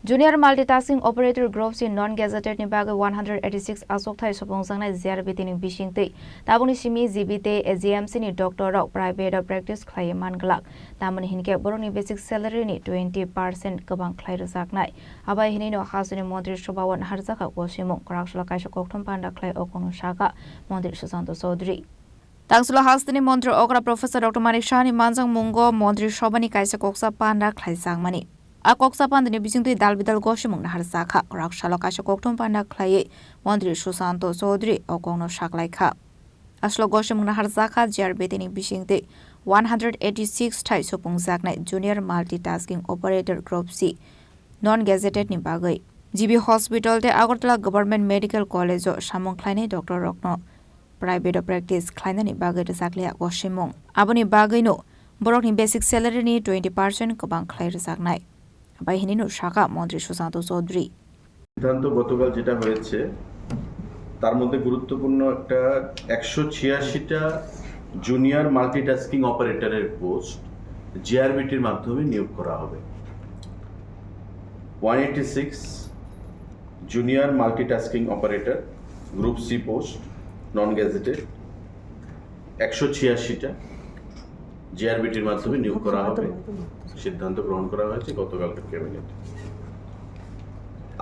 Junior multitasking operator groups in non-gazetted ni bagai 186 asok thai sopong sangnai ZRBT ni bisingte tabuni simi ZBT AGMC ni doctor rok private practice khlai manglak tamani hinke boroni basic salary ni 20% kabang khlai rjaknai abai hini no hasuni mantri Shobawan Harjaka Kosimung Koraksula Kaisa Kokthom Panda khlai okonu shaka Mantri Susanto Chaudhary Tangsula Hastini Mantri Okra Professor Dr. Manik Shani Manjang Mungo Mantri Shobani Kaisa Koksa Panda khlai sangmani Akok sapan dini bisingtui dalbidal goshimung nahar sakha Korakshala Kaisa Kokthom Panda khlai Mantri Susanto Chaudhary okonu shaklaikha Aslo goshimung nahar sakha ZRBT ni bisingtui 186 thai sopong saknai junior multitasking operator group C non-gazetted ni bagai GB Hospital te Agartala Government Medical College o samong khlainai Dr. Rokno private practice khlaina ni bagai saklia goshimung aboni bagai no borok ni basic salary ni 20% kabang khlai saknai abai hininu shaka Mantri Susanto Chaudhary সিদ্ধান্ত গতকাল যেটা হয়েছে তার মধ্যে গুরুত্বপূর্ণ একটা 186টা junior multitasking অপারেটরের পোস্ট জিআরবিটির মাধ্যমে নিয়োগ করা হবে 186 junior multitasking operator group C post non gazetted 186টা জিআরবিটির মাধ্যমে নিয়োগ করা হবে সিদ্ধান্ত গ্রহণ করা হয়েছে গতকালকের ক্যাবিনেটে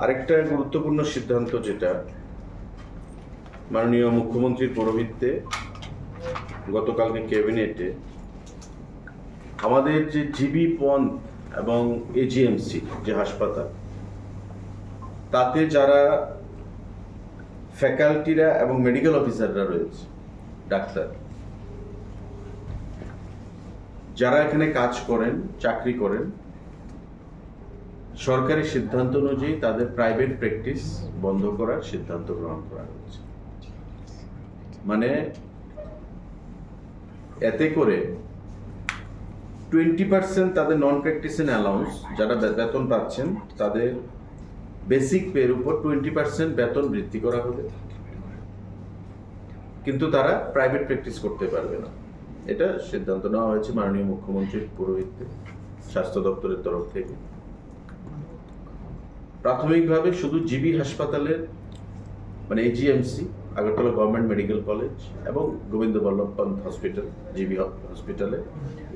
আরেকটা গুরুত্বপূর্ণ সিদ্ধান্ত যেটা মাননীয় মুখ্যমন্ত্রীর পৌরোহিত্যে গতকালকে ক্যাবিনেটে আমাদের যে জিবি পন এবং এজিএমসি যে হাসপাতাল তাতে যারা ফ্যাকাল্টিরা এবং মেডিকেল অফিসাররা রয়েছে ডাক্তার যারা এখানে কাজ করেন চাকরি করেন সরকারি সিদ্ধান্ত অনুযায়ী তাদের প্রাইভেট প্র্যাকটিস বন্ধ করার সিদ্ধান্ত গ্রহণ করা হয়েছে মানে এতে করে 20% তাদের নন প্র্যাকটিসিং অ্যালাউন্স যারা বেতন পাচ্ছেন তাদের বেসিক পের উপর 20% বেতন বৃদ্ধি করা হবে কিন্তু তারা প্রাইভেট প্র্যাকটিস করতে পারবে না এটা সিদ্ধান্ত নেওয়া হয়েছে মাননীয় মুখ্যমন্ত্রীর পৌরোহিত্যে স্বাস্থ্য দপ্তরের তরফ থেকে প্রাথমিকভাবে শুধু জিবি হাসপাতালের মানে AGMC Agartala government medical college এবং গোবিন্দ বল্লভ পন্ত হসপিটাল জিবি হসপিটালে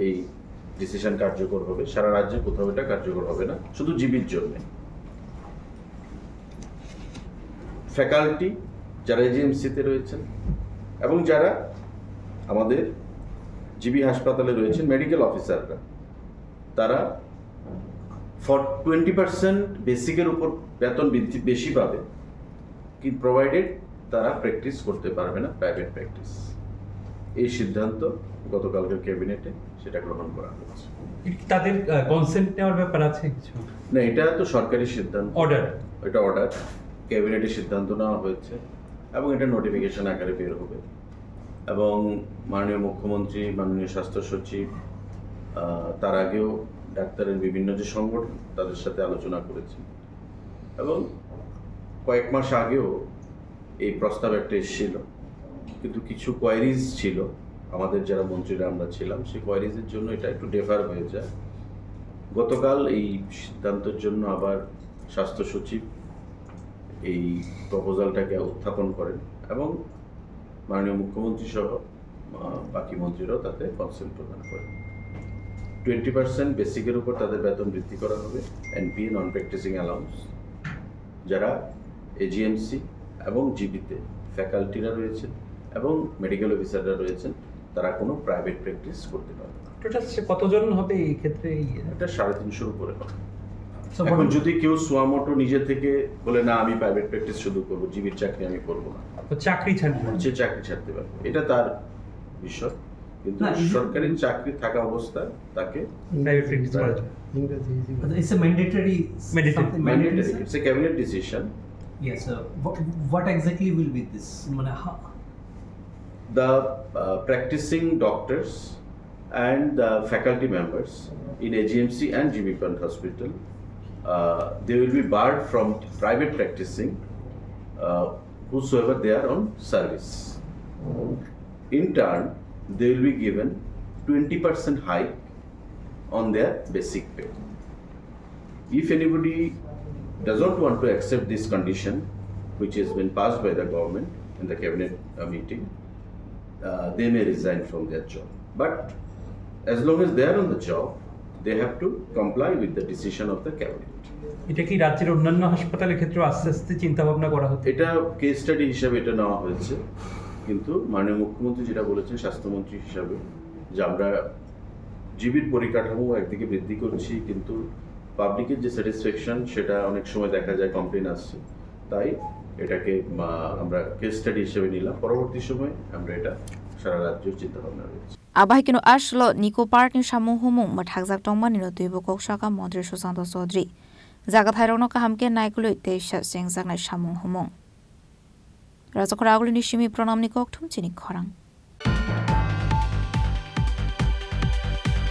এই ডিসিশন কার্যকর হবে সারা রাজ্যে কোথাও এটা কার্যকর হবে না শুধু জিবির জন্য ফ্যাকাল্টি যারা এজিএমসিতে রয়েছেন এবং যারা আমাদের জিবি হাসপাতালে রয়েছেন মেডিকেল অফিসাররা তারা 20% বেসিকের উপর বেতন বৃদ্ধি বেশি পাবে কিন্তু প্রোভাইডেড তারা প্র্যাকটিস করতে পারবে না প্রাইভেট প্র্যাকটিস এই সিদ্ধান্ত গতকালকের ক্যাবিনেটে সেটা গ্রহণ করা হয়েছে তাদের কনসেন্ট নেওয়ার ব্যাপার আছে কিছু না এটা তো সরকারি সিদ্ধান্ত অর্ডার এটা অর্ডার ক্যাবিনেটে সিদ্ধান্ত নেওয়া হয়েছে এবং এটা নোটিফিকেশন আকারে বের হবে এবং মাননীয় মুখ্যমন্ত্রী মাননীয় স্বাস্থ্য সচিব তার আগেও ডাক্তারের বিভিন্ন যে সংগঠন তাদের সাথে আলোচনা করেছি এবং কয়েক মাস আগেও এই প্রস্তাব একটা এসেছিল কিন্তু কিছু কোয়ারিজ ছিল আমাদের যারা মন্ত্রীরা আমরা ছিলাম সেই কোয়ারিজের জন্য এটা একটু ডেফার হয়ে যায় গতকাল এই সিদ্ধান্তের জন্য আবার স্বাস্থ্য সচিব এই প্রপোজালটাকে উত্থাপন করেন এবং মাননীয় মুখ্যমন্ত্রী সহ বাকি মন্ত্রীরাও তাতে কনসেন্ট প্রদান করেন 20% বেসিকের উপর তাদের বেতন বৃদ্ধি করা হবে এনপি নন প্র্যাকটিসিং অ্যালাউন্স যারা এজিএমসি এবং জিবিতে ফ্যাকাল্টিরা রয়েছেন এবং মেডিকেল অফিসাররা রয়েছেন তারা কোনো প্রাইভেট প্র্যাকটিস করতে পারবে না টোটাল কতজন হবে এই ক্ষেত্রে এটা 350 উপরে হবে এখন যদি কেউ সোয়ামোটো নিজে থেকে বলে না আমি প্রাইভেট প্র্যাকটিস শুধু করব জিবির চাকরি আমি করব না তো চাকরি ছাড়বে যে চাকরি ছাড়তে পারবে এটা তার বিষয় কিন্তু সরকারি চাকরি থাকা অবস্থায় তাকে প্রাইভেট প্র্যাকটিস করা যায় It's a mandatory. mandatory. It's a cabinet decision. Yes, sir. What exactly will be this? The practicing doctors and the faculty members in AGMC and GB Pant Hospital, they will be barred from private practicing whosoever they are on service. In turn, they will be given 20% hike on their basic pay. If anybody does not want to accept this condition, which has been passed by the government in the cabinet meeting, they may resign from their job. But as long as they are on the job, they have to comply with the decision of the cabinet. এটা কি রাজ্যের অন্যান্য হাসপাতালের ক্ষেত্রে আস্তে আস্তে চিন্তা ভাবনা করা হচ্ছে? এটা কেস স্টাডি হিসাবে এটা নেওয়া হয়েছে, কিন্তু মাননীয় মুখ্যমন্ত্রী যেটা বলেছেন স্বাস্থ্যমন্ত্রী হিসাবে, যে আমরা জীবির পরিকাঠামো একদিকে বৃদ্ধি করছি, কিন্তু পাবলিকের যে স্যাটিসফ্যাকশন সেটা অনেক সময় দেখা যায় কমপ্লেন আসছে, তাই এটাকে আমরা কেস স্টাডি হিসেবে নিলাম। পরবর্তী সময় আমরা এটা সারা রাজ্যের চিন্তা ভাবনা রয়েছে। Abai kino ashlo Nico Park ni Shamu Humung Mathakzak Tongman in Tuibo Kokshaka Modri Susanto Sodri. Zagatairono Kahamke Naikulu Tesha Sing Zagna Shamu Humung. Razakoraglu Nishimi Pronomnikok Tum Chini Korang.